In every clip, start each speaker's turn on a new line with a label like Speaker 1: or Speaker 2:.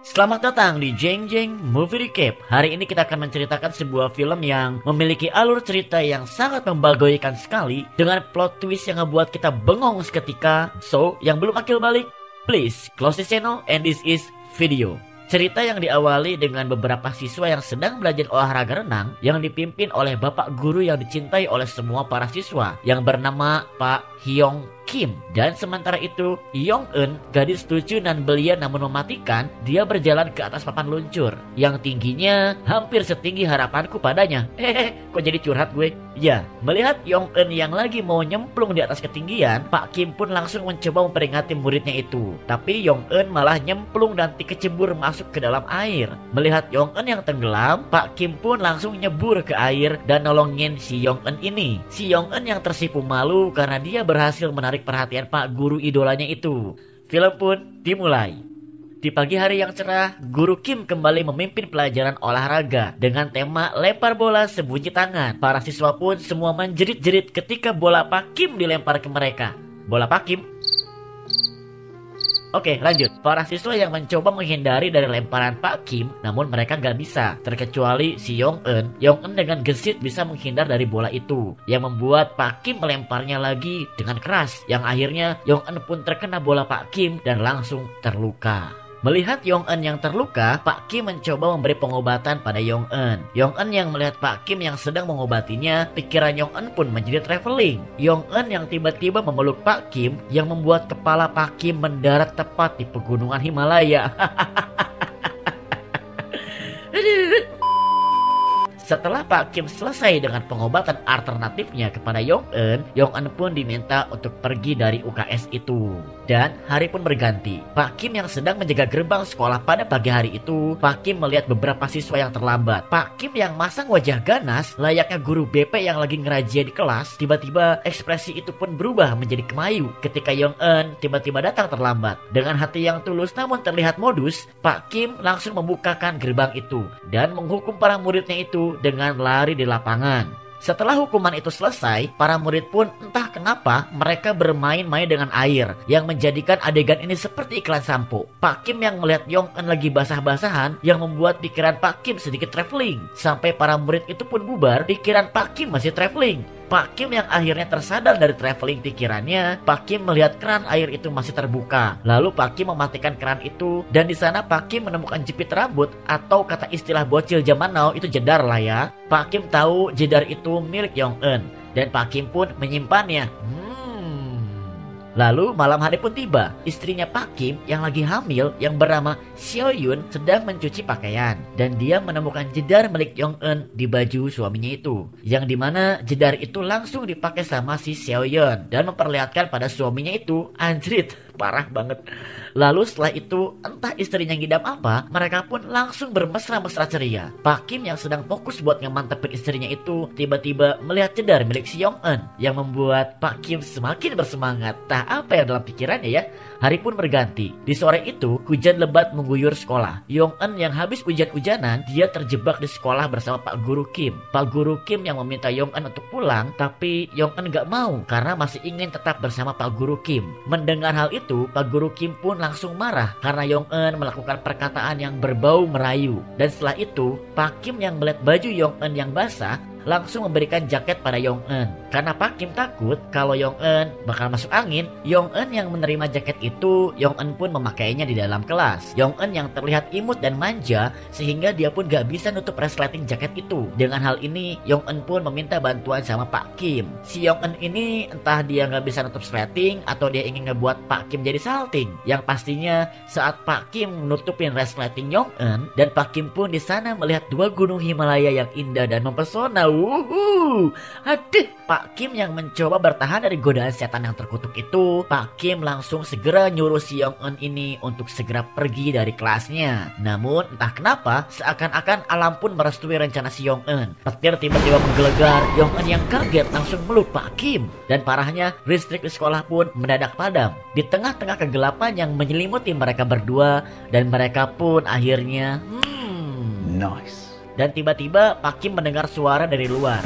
Speaker 1: Selamat datang di Jeng Jeng Movie Recap. Hari ini kita akan menceritakan sebuah film yang memiliki alur cerita yang sangat membagoykan sekali, dengan plot twist yang ngebuat kita bengong seketika. So, yang belum akil balik, please close this channel and this is video. Cerita yang diawali dengan beberapa siswa yang sedang belajar olahraga renang yang dipimpin oleh bapak guru yang dicintai oleh semua para siswa yang bernama Pak Hyung Kim. Dan sementara itu Yong Eun, gadis lucu dan belia namun mematikan, dia berjalan ke atas papan luncur yang tingginya hampir setinggi harapanku padanya. Kok jadi curhat gue? Ya, melihat Yong Eun yang lagi mau nyemplung di atas ketinggian, Pak Kim pun langsung mencoba memperingati muridnya itu. Tapi Yong Eun malah nyemplung dan kecebur masuk ke dalam air. Melihat Yong Eun yang tenggelam, Pak Kim pun langsung nyebur ke air dan nolongin si Yong Eun ini. Si Yong Eun yang tersipu malu karena dia berhasil menarik perhatian Pak Guru idolanya itu. Film pun dimulai. Di pagi hari yang cerah, Guru Kim kembali memimpin pelajaran olahraga dengan tema lempar bola sembunyi tangan. Para siswa pun semua menjerit-jerit ketika bola Pak Kim dilempar ke mereka. Bola Pak Kim. Oke, lanjut. Para siswa yang mencoba menghindari dari lemparan Pak Kim, namun mereka gak bisa, terkecuali si Yong Eun. Yong Eun dengan gesit bisa menghindar dari bola itu, yang membuat Pak Kim melemparnya lagi dengan keras, yang akhirnya Yong Eun pun terkena bola Pak Kim dan langsung terluka. Melihat Yong Eun yang terluka, Pak Kim mencoba memberi pengobatan pada Yong Eun. Yong Eun yang melihat Pak Kim yang sedang mengobatinya, pikiran Yong Eun pun menjadi traveling. Yong Eun yang tiba-tiba memeluk Pak Kim, yang membuat kepala Pak Kim mendarat tepat di pegunungan Himalaya. Setelah Pak Kim selesai dengan pengobatan alternatifnya kepada Yong Eun pun diminta untuk pergi dari UKS itu. Dan hari pun berganti. Pak Kim yang sedang menjaga gerbang sekolah pada pagi hari itu, Pak Kim melihat beberapa siswa yang terlambat. Pak Kim yang masang wajah ganas layaknya guru BP yang lagi ngerajia di kelas, tiba-tiba ekspresi itu pun berubah menjadi kemayu ketika Yong Eun tiba-tiba datang terlambat. Dengan hati yang tulus namun terlihat modus, Pak Kim langsung membukakan gerbang itu dan menghukum para muridnya itu dengan lari di lapangan. Setelah hukuman itu selesai, para murid pun entah kenapa mereka bermain-main dengan air yang menjadikan adegan ini seperti iklan sampo. Pak Kim yang melihat Yong Eun lagi basah-basahan yang membuat pikiran Pak Kim sedikit traveling. Sampai para murid itu pun bubar, pikiran Pak Kim masih traveling. Pak Kim yang akhirnya tersadar dari traveling pikirannya, Pak Kim melihat keran air itu masih terbuka. Lalu Pak Kim mematikan keran itu, dan di sana Pak Kim menemukan jepit rambut, atau kata istilah bocil zaman now itu jedar lah ya. Pak Kim tahu jedar itu milik Yong Eun, dan Pak Kim pun menyimpannya. Lalu malam hari pun tiba. Istrinya Pak Kim yang lagi hamil yang bernama Seo Yun sedang mencuci pakaian, dan dia menemukan jedar milik Yong Eun di baju suaminya itu, yang dimana jedar itu langsung dipakai sama si Seo Yun dan memperlihatkan pada suaminya itu. Anjrit, parah banget. Lalu setelah itu entah istrinya ngidam apa, mereka pun langsung bermesra-mesra ceria. Pak Kim yang sedang fokus buat ngemantepin istrinya itu tiba-tiba melihat jedar milik si Yong Eun, yang membuat Pak Kim semakin bersemangat. Tah apa yang dalam pikirannya ya? Hari pun berganti. Di sore itu hujan lebat mengguyur sekolah. Yong Eun yang habis hujan-hujanan, dia terjebak di sekolah bersama Pak Guru Kim. Pak Guru Kim yang meminta Yong Eun untuk pulang, tapi Yong Eun gak mau karena masih ingin tetap bersama Pak Guru Kim. Mendengar hal itu, Pak Guru Kim pun langsung marah karena Yong Eun melakukan perkataan yang berbau merayu. Dan setelah itu, Pak Kim yang melihat baju Yong Eun yang basah langsung memberikan jaket pada Yong Eun. Karena Pak Kim takut kalau Yong Eun bakal masuk angin, Yong Eun yang menerima jaket itu, Yong Eun pun memakainya di dalam kelas. Yong Eun yang terlihat imut dan manja sehingga dia pun gak bisa nutup resleting jaket itu. Dengan hal ini, Yong Eun pun meminta bantuan sama Pak Kim. Si Yong Eun ini entah dia gak bisa nutup resleting atau dia ingin ngebuat Pak Kim jadi salting. Yang pastinya saat Pak Kim nutupin resleting Yong Eun, dan Pak Kim pun di sana melihat dua gunung Himalaya yang indah dan mempesona. Aduh, Pak Kim yang mencoba bertahan dari godaan setan yang terkutuk itu, Pak Kim langsung segera nyuruh si Yong Eun ini untuk segera pergi dari kelasnya. Namun entah kenapa seakan-akan alam pun merestui rencana si Yong Eun. Petir tiba-tiba menggelegar. Yong Eun yang kaget langsung meluk Pak Kim, dan parahnya listrik di sekolah pun mendadak padam. Di tengah-tengah kegelapan yang menyelimuti mereka berdua, dan mereka pun akhirnya nice. Dan tiba-tiba Pak Kim mendengar suara dari luar.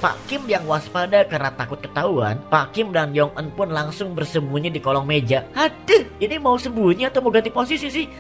Speaker 1: Pak Kim yang waspada karena takut ketahuan, Pak Kim dan Yong Eun pun langsung bersembunyi di kolong meja. Aduh, ini mau sembunyi atau mau ganti posisi sih?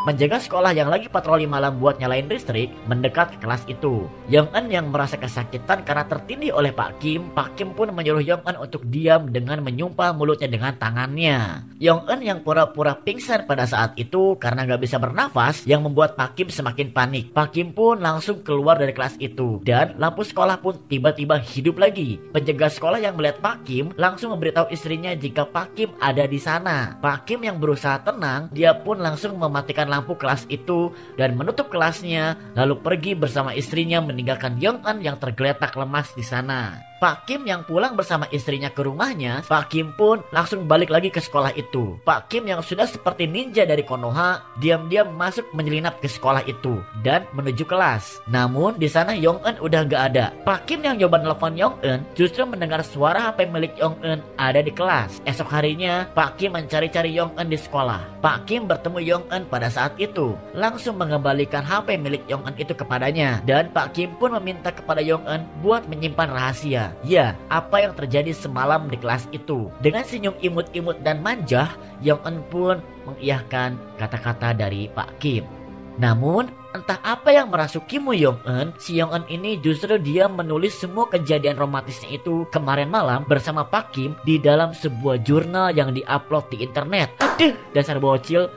Speaker 1: Menjaga sekolah yang lagi patroli malam buat nyalain listrik mendekat ke kelas itu. Yong Eun yang merasa kesakitan karena tertindih oleh Pak Kim pun menyuruh Yong Eun untuk diam dengan menyumpah mulutnya dengan tangannya. Yong Eun yang pura-pura pingsan pada saat itu karena gak bisa bernafas yang membuat Pak Kim semakin panik. Pak Kim pun langsung keluar dari kelas itu dan lampu sekolah pun tiba-tiba hidup lagi. Penjaga sekolah yang melihat Pak Kim langsung memberitahu istrinya jika Pak Kim ada di sana. Pak Kim yang berusaha tenang, dia pun langsung mematikan lampu kelas itu dan menutup kelasnya, lalu pergi bersama istrinya meninggalkan Yong Eun yang tergeletak lemas di sana. Pak Kim yang pulang bersama istrinya ke rumahnya, Pak Kim pun langsung balik lagi ke sekolah itu. Pak Kim yang sudah seperti ninja dari Konoha, diam-diam masuk menyelinap ke sekolah itu dan menuju kelas. Namun di sana Yong Eun udah gak ada. Pak Kim yang coba nelfon Yong Eun justru mendengar suara HP milik Yong Eun ada di kelas. Esok harinya, Pak Kim mencari-cari Yong Eun di sekolah. Pak Kim bertemu Yong Eun pada saat itu, langsung mengembalikan HP milik Yong Eun itu kepadanya. Dan Pak Kim pun meminta kepada Yong Eun buat menyimpan rahasia. Ya, apa yang terjadi semalam di kelas itu. Dengan senyum imut-imut dan manja, Yong Eun pun mengiyakan kata-kata dari Pak Kim. Namun, entah apa yang merasuki Yong Eun, si Yong Eun ini justru dia menulis semua kejadian romantisnya itu kemarin malam bersama Pak Kim di dalam sebuah jurnal yang diupload di internet. Aduh, dasar bocil.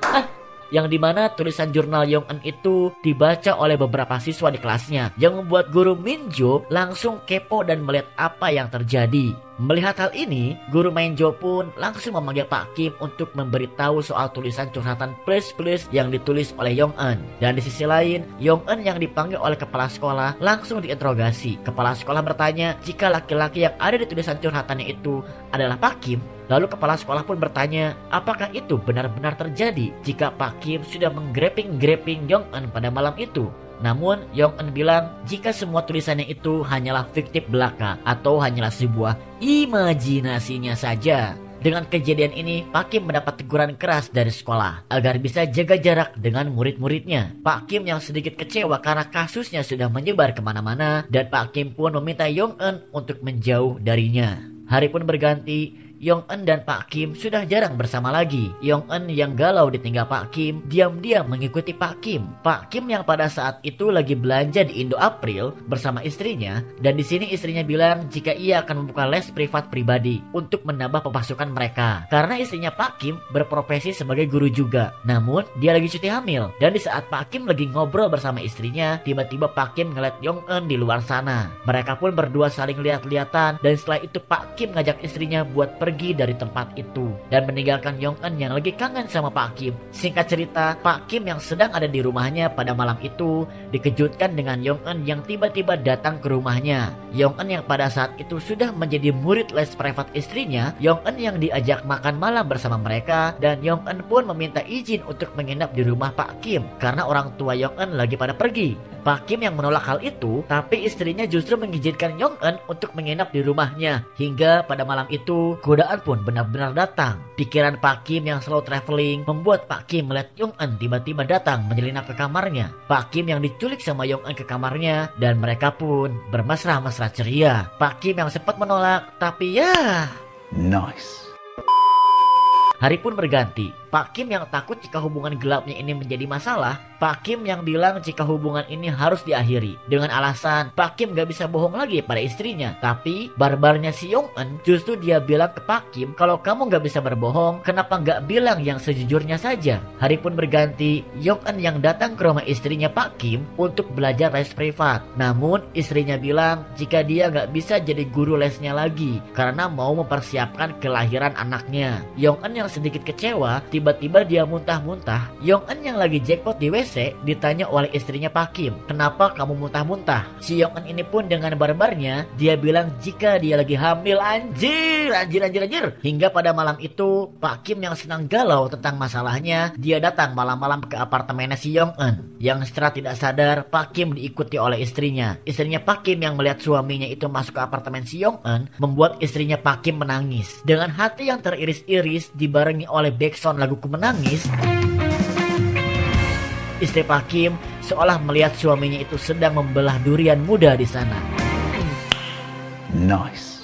Speaker 1: Yang dimana tulisan jurnal Yong Eun itu dibaca oleh beberapa siswa di kelasnya, yang membuat guru Minjo langsung kepo dan melihat apa yang terjadi. Melihat hal ini, guru Minjo pun langsung memanggil Pak Kim untuk memberitahu soal tulisan curhatan plus-plus yang ditulis oleh Yong Eun. Dan di sisi lain, Yong Eun yang dipanggil oleh kepala sekolah langsung diinterogasi. Kepala sekolah bertanya jika laki-laki yang ada di tulisan curhatannya itu adalah Pak Kim. Lalu kepala sekolah pun bertanya, apakah itu benar-benar terjadi jika Pak Kim sudah menggreping Yong Eun pada malam itu? Namun Yong Eun bilang jika semua tulisannya itu hanyalah fiktif belaka atau hanyalah sebuah imajinasinya saja. Dengan kejadian ini, Pak Kim mendapat teguran keras dari sekolah agar bisa jaga jarak dengan murid-muridnya. Pak Kim yang sedikit kecewa karena kasusnya sudah menyebar kemana-mana dan Pak Kim pun meminta Yong Eun untuk menjauh darinya. Hari pun berganti. Yong Eun dan Pak Kim sudah jarang bersama lagi. Yong Eun yang galau ditinggal Pak Kim diam-diam mengikuti Pak Kim. Pak Kim yang pada saat itu lagi belanja di Indo April bersama istrinya, dan di sini istrinya bilang jika ia akan membuka les privat pribadi untuk menambah pemasukan mereka. Karena istrinya Pak Kim berprofesi sebagai guru juga. Namun dia lagi cuti hamil, dan di saat Pak Kim lagi ngobrol bersama istrinya, tiba-tiba Pak Kim ngeliat Yong Eun di luar sana. Mereka pun berdua saling lihat-lihatan, dan setelah itu Pak Kim ngajak istrinya buat pergi dari tempat itu dan meninggalkan Yong Eun yang lagi kangen sama Pak Kim. Singkat cerita, Pak Kim yang sedang ada di rumahnya pada malam itu dikejutkan dengan Yong Eun yang tiba-tiba datang ke rumahnya. Yong Eun yang pada saat itu sudah menjadi murid les privat istrinya, Yong Eun yang diajak makan malam bersama mereka, dan Yong Eun pun meminta izin untuk menginap di rumah Pak Kim karena orang tua Yong Eun lagi pada pergi. Pak Kim yang menolak hal itu, tapi istrinya justru mengizinkan Yong Eun untuk menginap di rumahnya. Hingga pada malam itu, godaan pun benar-benar datang. Pikiran Pak Kim yang selalu traveling membuat Pak Kim melihat Yong Eun tiba-tiba datang menyelinap ke kamarnya. Pak Kim yang diculik sama Yong Eun ke kamarnya, dan mereka pun bermesra-mesra ceria. Pak Kim yang sempat menolak, tapi ya...
Speaker 2: Nice.
Speaker 1: Hari pun berganti. Pak Kim yang takut jika hubungan gelapnya ini menjadi masalah, Pak Kim yang bilang jika hubungan ini harus diakhiri. Dengan alasan Pak Kim gak bisa bohong lagi pada istrinya. Tapi barbarnya si Yong Eun justru dia bilang ke Pak Kim, kalau kamu gak bisa berbohong, kenapa gak bilang yang sejujurnya saja? Hari pun berganti. Yong Eun yang datang ke rumah istrinya Pak Kim untuk belajar les privat. Namun istrinya bilang jika dia gak bisa jadi guru lesnya lagi karena mau mempersiapkan kelahiran anaknya. Yong Eun yang sedikit kecewa, tiba-tiba dia muntah-muntah. Yong Eun yang lagi jackpot di WC ditanya oleh istrinya Pak Kim, kenapa kamu muntah-muntah? Si Yong Eun ini pun dengan barbarnya dia bilang jika dia lagi hamil. Anjir. Hingga pada malam itu Pak Kim yang senang galau tentang masalahnya, dia datang malam-malam ke apartemennya si Yong Eun. Yang secara tidak sadar Pak Kim diikuti oleh istrinya. Istrinya Pak Kim yang melihat suaminya itu masuk ke apartemen si Yong Eun membuat istrinya Pak Kim menangis. Dengan hati yang teriris-iris dibarengi oleh backsound lagu Ku Menangis, istri Pak Kim seolah melihat suaminya itu sedang membelah durian muda di sana.
Speaker 2: Nice.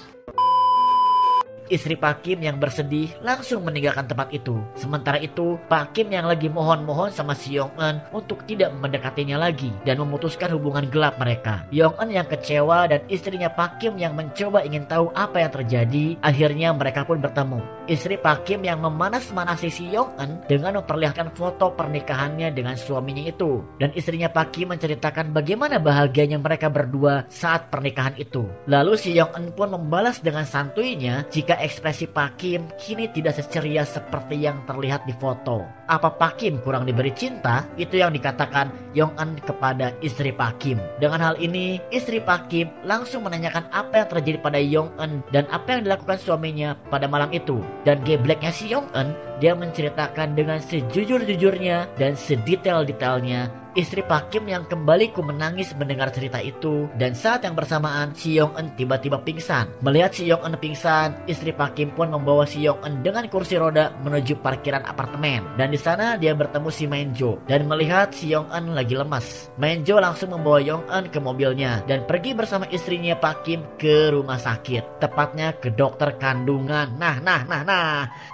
Speaker 1: Istri Pak Kim yang bersedih langsung meninggalkan tempat itu. Sementara itu, Pak Kim yang lagi mohon-mohon sama si Yong Eun untuk tidak mendekatinya lagi dan memutuskan hubungan gelap mereka. Yong Eun yang kecewa dan istrinya Pak Kim yang mencoba ingin tahu apa yang terjadi, akhirnya mereka pun bertemu. Istri Pak Kim yang memanas-manasi si Yong Eun dengan memperlihatkan foto pernikahannya dengan suaminya itu. Dan istrinya Pak Kim menceritakan bagaimana bahagianya mereka berdua saat pernikahan itu. Lalu si Yong Eun pun membalas dengan santuinya jika ekspresi Pak Kim kini tidak seceria seperti yang terlihat di foto. Apa Pak Kim kurang diberi cinta? Itu yang dikatakan Yong Eun kepada istri Pak Kim. Dengan hal ini, istri Pak Kim langsung menanyakan apa yang terjadi pada Yong Eun dan apa yang dilakukan suaminya pada malam itu. Dan gebleknya si Yong Eun, dia menceritakan dengan sejujur-jujurnya dan sedetail-detailnya. Istri Pak Kim yang kembali menangis mendengar cerita itu. Dan saat yang bersamaan, si Yong Eun tiba-tiba pingsan. Melihat si Yong Eun pingsan, istri Pak Kim pun membawa si Yong Eun dengan kursi roda menuju parkiran apartemen. Dan di sana dia bertemu si Min-jo dan melihat si Yong Eun lagi lemas. Min-jo langsung membawa Yong Eun ke mobilnya dan pergi bersama istrinya Pak Kim ke rumah sakit, tepatnya ke dokter kandungan. Nah,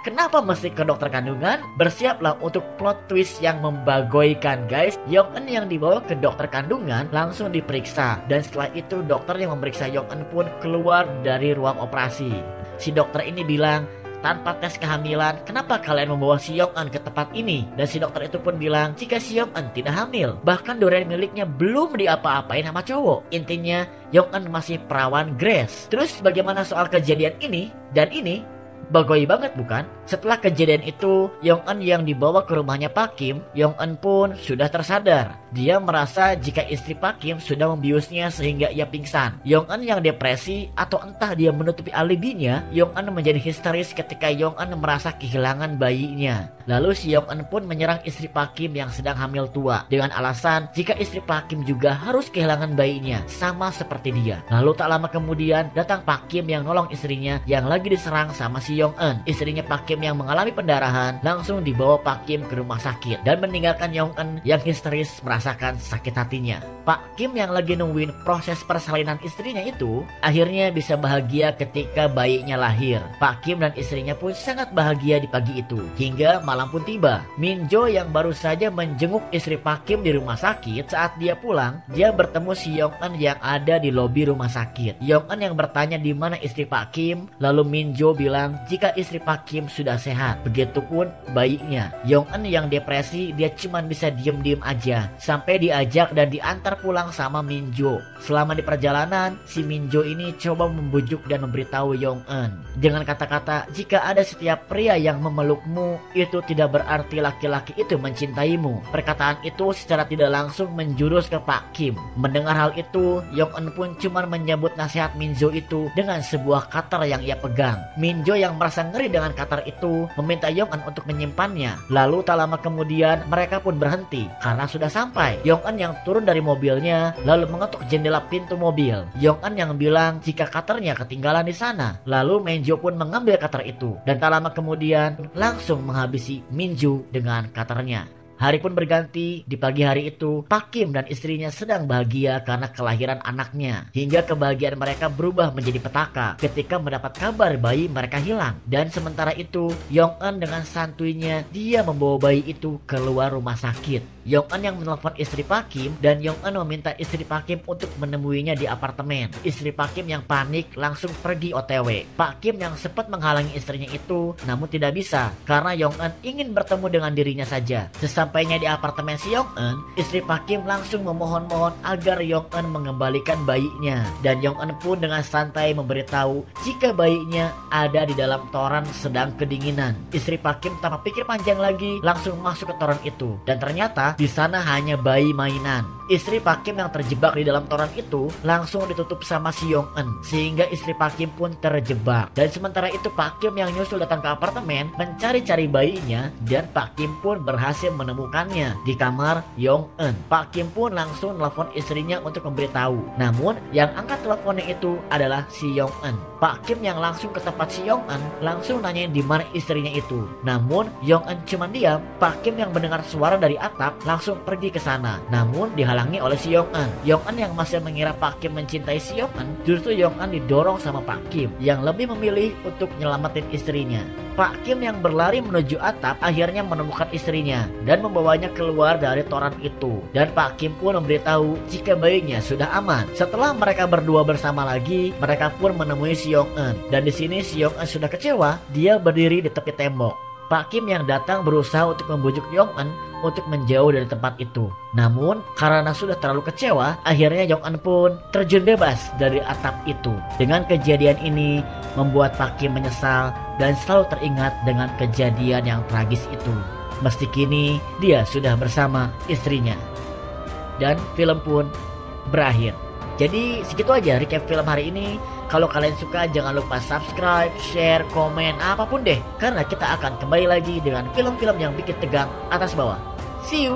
Speaker 1: kenapa mesti ke dokter kandungan? Bersiaplah untuk plot twist yang membagoikan, guys. Yong Eun yang dibawa ke dokter kandungan langsung diperiksa, dan setelah itu dokter yang memeriksa Yong Eun pun keluar dari ruang operasi. Si dokter ini bilang, tanpa tes kehamilan, kenapa kalian membawa si Yong Eun ke tempat ini? Dan si dokter itu pun bilang, jika si Yong Eun tidak hamil, bahkan durian miliknya belum diapa-apain sama cowok. Intinya, Yong Eun masih perawan Grace. Terus bagaimana soal kejadian ini dan ini? Bagoi banget bukan? Setelah kejadian itu, Yong Eun yang dibawa ke rumahnya Pak Kim, Yong Eun pun sudah tersadar. Dia merasa jika istri Pak Kim sudah membiusnya sehingga ia pingsan. Yong Eun yang depresi atau entah dia menutupi alibinya, Yong Eun menjadi histeris ketika Yong Eun merasa kehilangan bayinya. Lalu si Yong Eun pun menyerang istri Pak Kim yang sedang hamil tua dengan alasan jika istri Pak Kim juga harus kehilangan bayinya sama seperti dia. Lalu tak lama kemudian datang Pak Kim yang nolong istrinya yang lagi diserang sama si Yong Eun. Istrinya Pak Kim yang mengalami pendarahan langsung dibawa Pak Kim ke rumah sakit dan meninggalkan Yong Eun yang histeris merasakan sakit hatinya. Pak Kim yang lagi nungguin proses persalinan istrinya itu akhirnya bisa bahagia ketika bayinya lahir. Pak Kim dan istrinya pun sangat bahagia di pagi itu. Hingga malam pun tiba. Min-jo yang baru saja menjenguk istri Pak Kim di rumah sakit, saat dia pulang, dia bertemu si Yong Eun yang ada di lobi rumah sakit. Yong Eun yang bertanya di mana istri Pak Kim, lalu Min-jo bilang jika istri Pak Kim sudah sehat, begitupun bayinya. Yong Eun yang depresi, dia cuma bisa diem-diem aja sampai diajak dan diantar pulang sama Min-jo. Selama di perjalanan, si Min-jo ini coba membujuk dan memberitahu Yong Eun dengan kata-kata, jika ada setiap pria yang memelukmu, itu tidak berarti laki-laki itu mencintaimu. Perkataan itu secara tidak langsung menjurus ke Pak Kim. Mendengar hal itu, Yong Eun pun cuma menyambut nasihat Min-jo itu dengan sebuah cutter yang ia pegang. Min-jo yang merasa ngeri dengan cutter itu meminta Yong Eun untuk menyimpannya. Lalu tak lama kemudian mereka pun berhenti karena sudah sampai. Yong Eun yang turun dari mobilnya lalu mengetuk jendela pintu mobil. Yong Eun yang bilang jika cutternya ketinggalan di sana. Lalu Min-jo pun mengambil cutter itu dan tak lama kemudian langsung menghabisi Min-jo dengan cutternya. Hari pun berganti. Di pagi hari itu, Pak Kim dan istrinya sedang bahagia karena kelahiran anaknya. Hingga kebahagiaan mereka berubah menjadi petaka ketika mendapat kabar bayi mereka hilang. Dan sementara itu, Yong Eun dengan santuinya, dia membawa bayi itu keluar rumah sakit. Yong Eun yang menelpon istri Pak Kim dan Yong Eun meminta istri Pak Kim untuk menemuinya di apartemen. Istri Pak Kim yang panik langsung pergi OTW. Pak Kim yang sempat menghalangi istrinya itu, namun tidak bisa karena Yong Eun ingin bertemu dengan dirinya saja. Sesampainya di apartemen si Yong Eun, istri Pak Kim langsung memohon-mohon agar Yong Eun mengembalikan bayinya. Dan Yong Eun pun dengan santai memberitahu jika bayinya ada di dalam toran sedang kedinginan. Istri Pak Kim tanpa pikir panjang lagi langsung masuk ke toran itu. Dan ternyata di sana hanya bayi mainan. Istri Pak Kim yang terjebak di dalam toran itu langsung ditutup sama si Yong Eun sehingga istri Pak Kim pun terjebak. Dan sementara itu Pak Kim yang nyusul datang ke apartemen mencari-cari bayinya dan Pak Kim pun berhasil menemukannya di kamar Yong Eun. Pak Kim pun langsung telepon istrinya untuk memberitahu. Namun yang angkat teleponnya itu adalah si Yong Eun. Pak Kim yang langsung ke tempat si Yong Eun langsung nanyain di mana istrinya itu. Namun Yong Eun cuma diam. Pak Kim yang mendengar suara dari atap langsung pergi ke sana, namun dihalangi oleh si Yong-eun. Yong-eun yang masih mengira Pak Kim mencintai si Yong-eun, justru Yong-eun didorong sama Pak Kim yang lebih memilih untuk nyelamatin istrinya. Pak Kim yang berlari menuju atap akhirnya menemukan istrinya dan membawanya keluar dari toran itu. Dan Pak Kim pun memberitahu jika bayinya sudah aman. Setelah mereka berdua bersama lagi, mereka pun menemui si Yong-eun. Dan di sini si Yong-eun sudah kecewa, dia berdiri di tepi tembok. Pak Kim yang datang berusaha untuk membujuk Yong-eun untuk menjauh dari tempat itu. Namun karena sudah terlalu kecewa, akhirnya Yong-eun pun terjun bebas dari atap itu. Dengan kejadian ini membuat Pak Kim menyesal dan selalu teringat dengan kejadian yang tragis itu. Meski kini dia sudah bersama istrinya. Dan film pun berakhir. Jadi segitu aja recap film hari ini. Kalau kalian suka jangan lupa subscribe, share, komen, apapun deh. Karena kita akan kembali lagi dengan film-film yang bikin tegang atas bawah. See you!